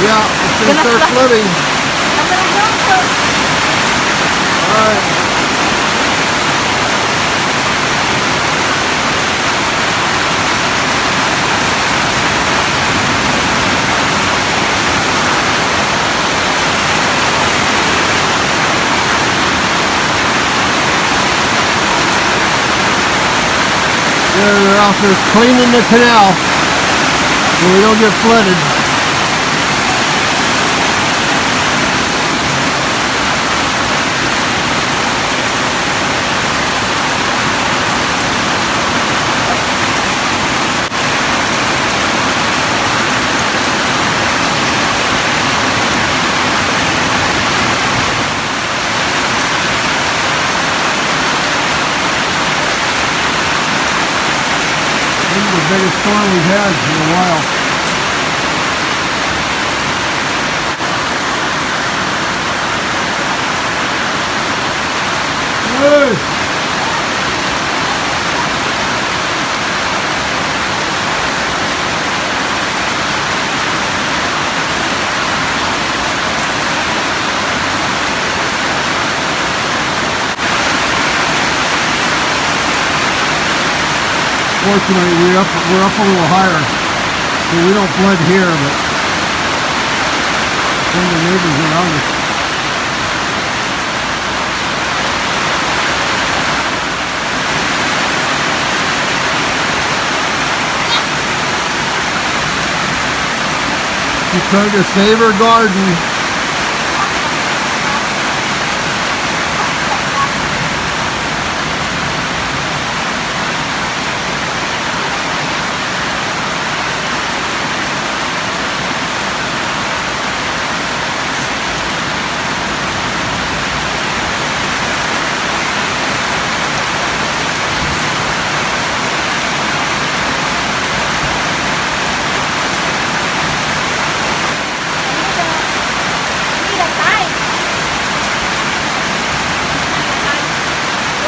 Yeah, it's gonna start flooding. I'm gonna go first. Alright. They're out there cleaning the canal so we don't get flooded. This is the biggest storm we've had in a while. Hey! Fortunately, we're up a little higher, so we don't flood here, but some of the neighbors around us. She's trying to save her garden.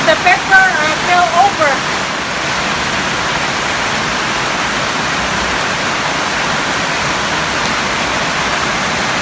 The pepper fell over.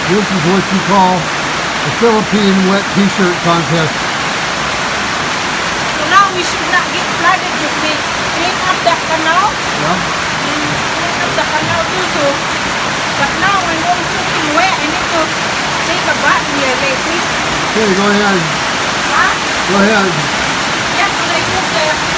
This is what you call a Philippine wet t-shirt contest. So now we should not get flooded if we clean up that canal. Yeah. And clean up the canal too. So, but now when I'm soaking wet, I need to take a bath here lately. Okay, go ahead. Huh? Go ahead. Yes, when I put the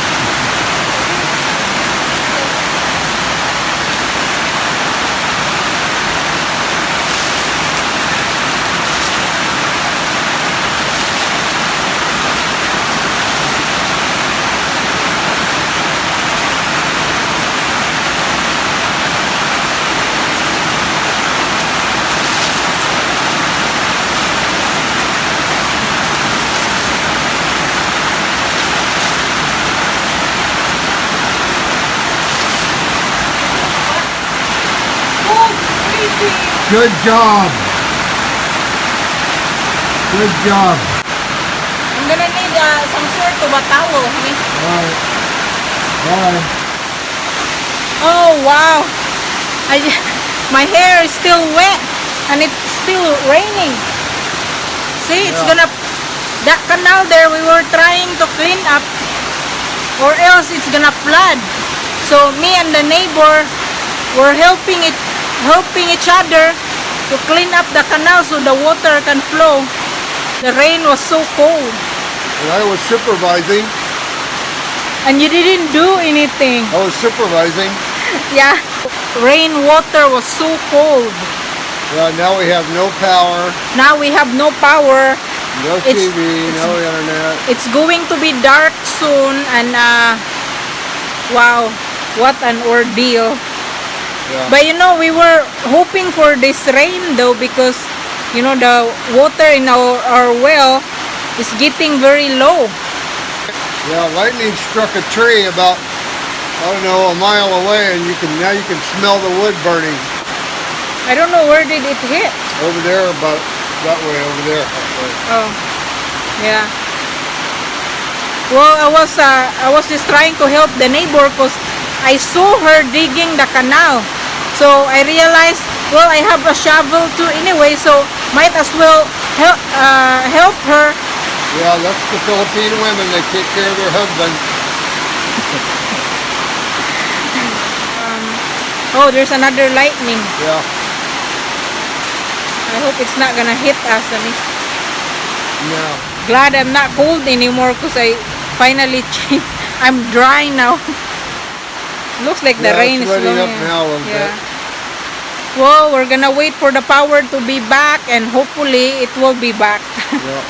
Good job. Good job. I'm gonna need some sort of a towel, honey. Alright. Bye. Oh wow! My hair is still wet and it's still raining. See, it's Yeah. that canal there we were trying to clean up, or else it's gonna flood. So me and the neighbor were helping each other to clean up the canal so the water can flow. The rain was so cold. And I was supervising. And you didn't do anything. I was supervising. Yeah. Rain water was so cold. Yeah, now we have no power. Now we have no power. No TV, no internet. It's going to be dark soon, and wow, what an ordeal. Yeah. But you know, we were hoping for this rain though, because you know the water in our well is getting very low. Yeah, lightning struck a tree about, I don't know, a mile away, and now you can smell the wood burning. I don't know, where did it hit? Over there, about that way, over there. Oh, yeah. Well, I was just trying to help the neighbor because I saw her digging the canal. So I realized Well, I have a shovel too anyway, so might as well help her. Yeah, that's the Filipino women. They take care of their husband. Oh, there's another lightning. Yeah. I hope it's not gonna hit us. Yeah. Glad I'm not cold anymore because I finally changed. I'm dry now. Looks like the rain is letting slowing. up now a little bit. Well, we're gonna wait for the power to be back, and hopefully it will be back. Yeah.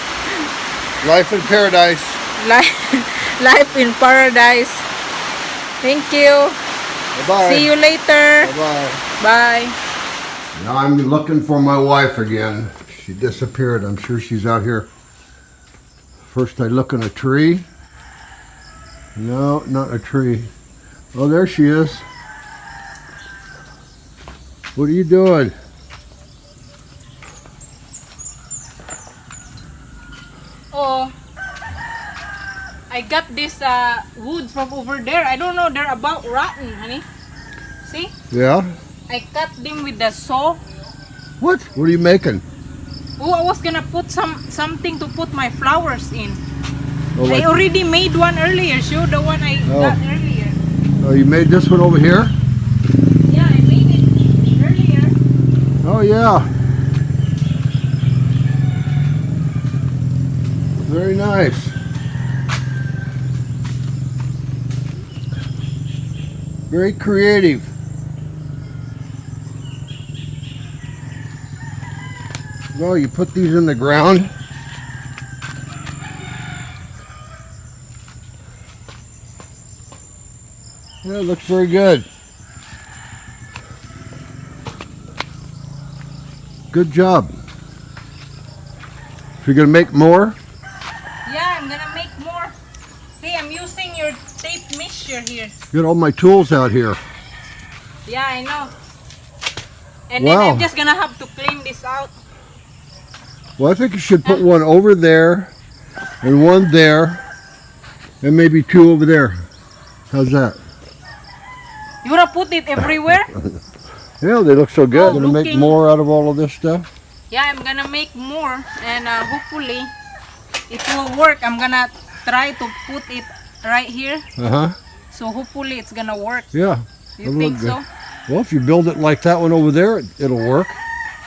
Life in paradise. Life in paradise. Thank you. Bye-bye. See you later. Bye-bye. Bye. Now I'm looking for my wife again. She disappeared. I'm sure she's out here. First I look in a tree. No, not a tree. Oh, there she is. What are you doing? Oh, I got this wood from over there. I don't know, they're about rotten, honey. See? Yeah? I cut them with the saw. What? What are you making? Oh, I was gonna put something to put my flowers in. Oh, I already made one earlier. Show the one I got earlier. Oh, you made this one over here? Yeah, I made it earlier. Oh, yeah. Very nice. Very creative. Well, you put these in the ground. Yeah, it looks very good. Good job. So you're gonna make more? Yeah, I'm gonna make more. See, I'm using your tape measure here. Got all my tools out here. Yeah, I know. And Wow. then I'm just gonna have to clean this out. Well, I think you should put one over there and one there and maybe two over there. How's that? You wanna put it everywhere? Yeah, they look so good. Oh, Gonna make looking- more out of all of this stuff? Yeah, I'm gonna make more, and hopefully it will work. I'm gonna try to put it right here, Uh-huh. so hopefully it's gonna work. Yeah. You it'll think look good. so? Well, if you build it like that one over there, it'll work.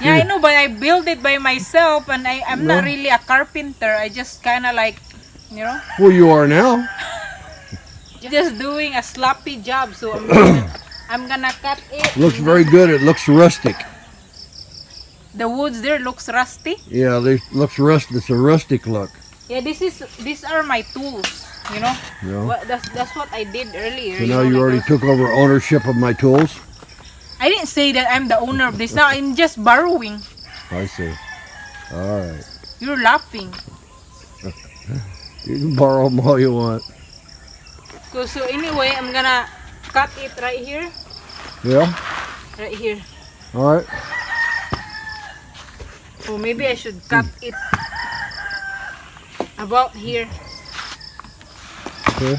Yeah, I know, but I built it by myself, and I'm not Yeah. really a carpenter. I just kind of like, you know, Well, you are now. just doing a sloppy job. So I'm gonna cut it. Looks very good. It looks rustic. The woods there looks rusty. Yeah, they looks rustic. It's a rustic look. Yeah, these are my tools. You know, Yeah. that's what I did earlier. So now know, you like already those- took over ownership of my tools? I didn't say that I'm the owner of this. Now I'm just borrowing. I see. All right. You're laughing. You can borrow them all you want. So anyway, I'm gonna cut it right here. Yeah? Right here. All right. Or maybe I should cut it about here. Okay.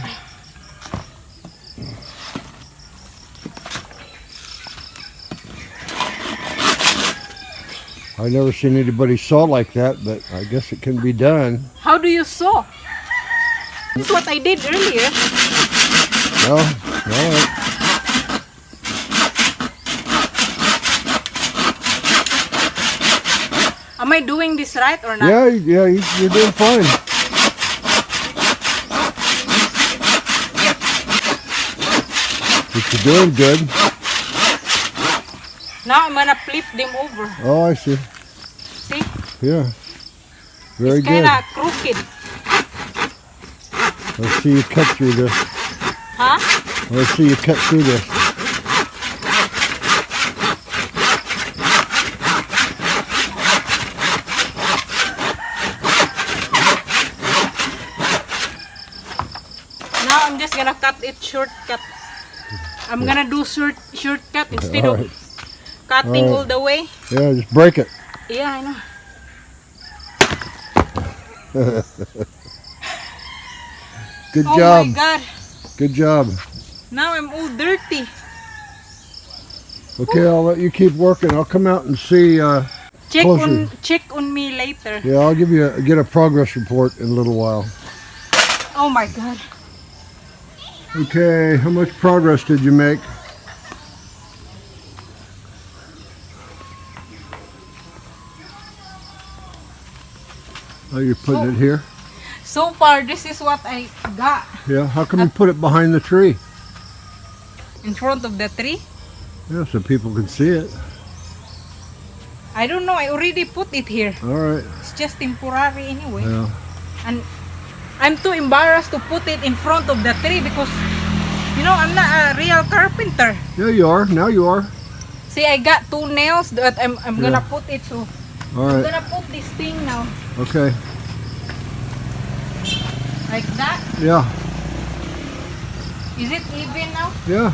I've never seen anybody saw like that, but I guess it can be done. How do you saw? That's what I did earlier. Well, all right. Am I doing this right or not? Yeah, you're doing fine. But you're doing good. Now I'm gonna flip them over. Oh, I see. See? Yeah. Very It's good. kinda crooked. Let's see you cut through this. Huh? Let's see you cut through this. Now I'm just gonna cut it shortcut. I'm gonna do shortcut instead All of right. cutting All all the way. Yeah, just break it. Yeah, I know. Good Oh job. my God. Good job. Now I'm all dirty. Okay, I'll let you keep working. I'll come out and see. Closer. Check on me later. Yeah, I'll give you get a progress report in a little while. Oh my God. Okay, how much progress did you make? Oh, you're putting it here? So far, this is what I got. Yeah, how come you put it behind the tree? In front of the tree? Yeah, so people can see it. I don't know, I already put it here. All right. It's just temporary anyway. Yeah. And I'm too embarrassed to put it in front of the tree because, you know, I'm not a real carpenter. Yeah, you are. Now you are. See, I got 2 nails that I'm gonna put it, so All I'm right. gonna put this thing now. Okay. Like that. Yeah. Is it even now? Yeah.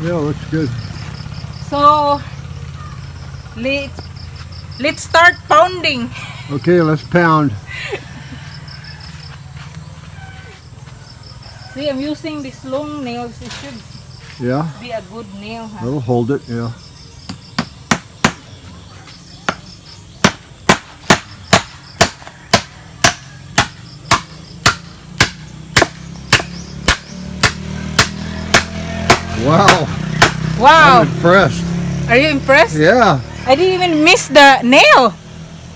Yeah, looks good. So let's start pounding. Okay, let's pound. See, I'm using these long nails. It should Yeah. be a good nail, huh? That'll hold it. Yeah. Wow. Wow. I'm impressed. Are you impressed? Yeah, I didn't even miss the nail.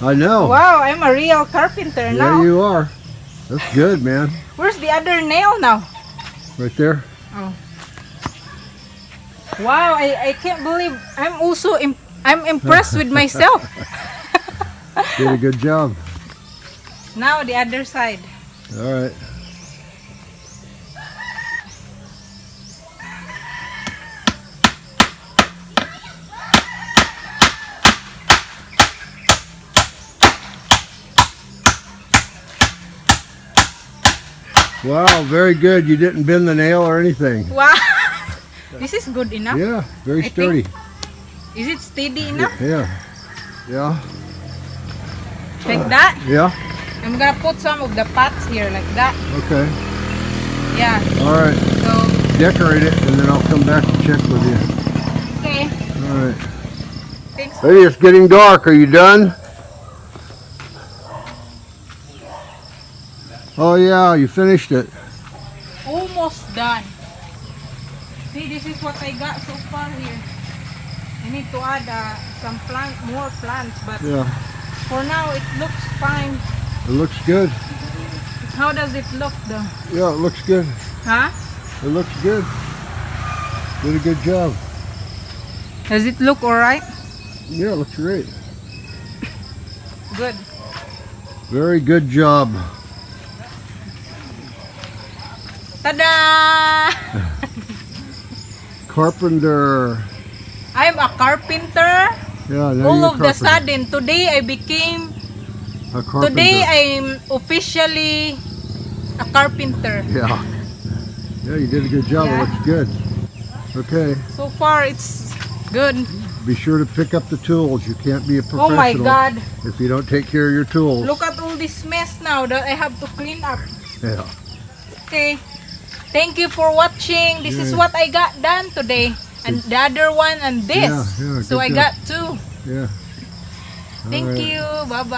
I know. Wow, I'm a real carpenter Yeah, now. you are. That's good, man. Where's the other nail now? Right there. Oh. Wow, I can't believe I'm impressed with myself. Did a good job. Now the other side. All right. Wow, very good. You didn't bend the nail or anything. Wow. This is good enough. Yeah, very I sturdy. Is it steady enough? Yeah. Yeah. Like that? Yeah. I'm gonna put some of the pots here like that. Okay. Yeah. All right. So, Decorate it, and then I'll come back and check with you. okay. All right. Thanks. Hey, it's getting dark. Are you done? Oh yeah, you finished it. Almost done. See, this is what I got so far here. I need to add some more plants, but Yeah. for now it looks fine. It looks good. How does it look though? Yeah, it looks good. Huh? It looks good. Did a good job. Does it look alright? Yeah, it looks great. Good. Very good job. Tada! Carpenter. I'm a carpenter. Yeah, now All you're of the carpenter. sudden, today I became, A carpenter. today I'm officially a carpenter. Yeah. Yeah, you did a good job. Yeah. It looks good. Okay. So far it's good. Be sure to pick up the tools. You can't be a Oh professional my God. if you don't take care of your tools. Look at all this mess now that I have to clean up. Yeah. Okay. Thank you for watching. This is Yeah. what I got done today. And the other one and this. Yeah, So good I job. got 2. Yeah. Thank right. you. Bye-bye.